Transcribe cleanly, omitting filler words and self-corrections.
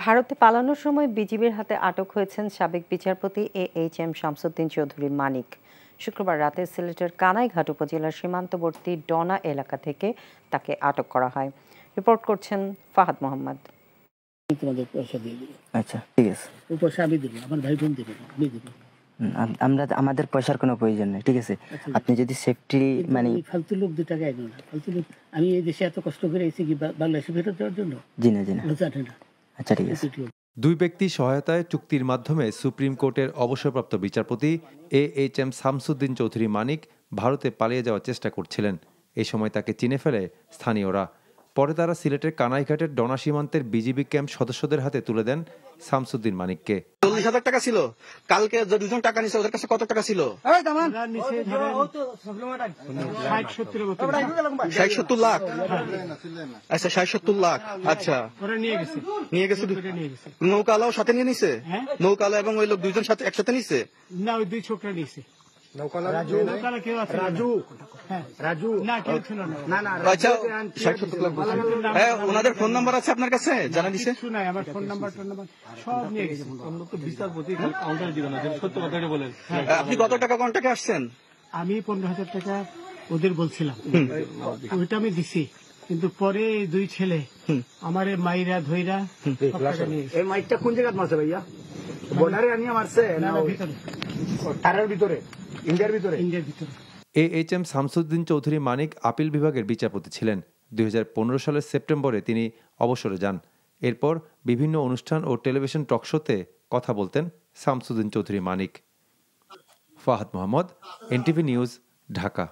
ভারতে পালানোর সময় বিজিবির হাতে আটক হয়েছেন সাবেক বিচারপতি AHM শামসুদ্দিন চৌধুরী মানিক। শুক্রবার রাতে সিলেটের কানাইঘাট উপজেলার সীমান্তবর্তী ডনা এলাকা থেকে তাকে আটক করা হয়। রিপোর্ট করছেন ফাহাদ মোহাম্মদ। তোমাদের পয়সা দিয়ে দেবো। আচ্ছা, ঠিক আছে। ওই পয়সা আমি দেবো, আমার ভাই বোন দেবে না, আমি দেবো। আমাদের পয়সার কোনো প্রয়োজন নেই, ঠিক আছে। আপনি যদি সেফটি মানে ফালতু লোক 2 টাকা এগো না, ফালতু লোক। আমি এই দেশে এত কষ্ট করে এসেছি কি বাংলাদেশে ফেরত দেওয়ার জন্য? জি না জানে না। আচ্ছা, ঠিক আছে। দুই ব্যক্তি সহায়তায় চুক্তির মাধ্যমে সুপ্রিম কোর্টের অবসরপ্রাপ্ত বিচারপতি AHM শামসুদ্দিন চৌধুরী মানিক ভারতে পালিয়ে যাওয়ার চেষ্টা করছিলেন। এই সময় তাকে চিনে ফেলে স্থানীয়রা। পরে তারা সিলেটের কানাইঘাটের ডনা সীমান্তের বিজিবি ক্যাম্প সদস্যদের হাতে তুলে দেন শামসুদ্দিন মানিককে। 40,000 টাকা ছিল। কালকে যে 2 জন টাকা নিছে, ওদের কাছে কত টাকা ছিল? 60-70 লাখ। আচ্ছা, 60-70 লাখ। আচ্ছা, নিয়ে গেছে। নৌকালাও সাথে নিয়ে নিছে? নৌকালা এবং ওই লোক 2 জন সাথে একসাথে নিছে? না, ওই 2 ছোকরা নিছে। ওনাদের ফোন নাম্বার আছে আপনার কাছে? জানা দিছে? আপনি কত টাকা কন্টাক্টে আসছেন? আমি 15,000 টাকা ওদের বলছিলাম, ওইটা আমি দিছি। কিন্তু পরে 2 ছেলে আমার মাইরা ধইরা এই মাইকটা কোন জায়গায় মারছে ভাইয়া? বর্ডারে আনিয়া মারছে না তারের ভিতরে? ইন্ডিয়ার ভিতরে। AHM শামসুদ্দিন চৌধুরী মানিক আপিল বিভাগের বিচারপতি ছিলেন। 2015 সালের সেপ্টেম্বরে তিনি অবসরে যান। এরপর বিভিন্ন অনুষ্ঠান ও টেলিভিশন টকশোতে কথা বলতেন শামসুদ্দিন চৌধুরী মানিক। Fahad Mohammad, NTV news, Dhaka.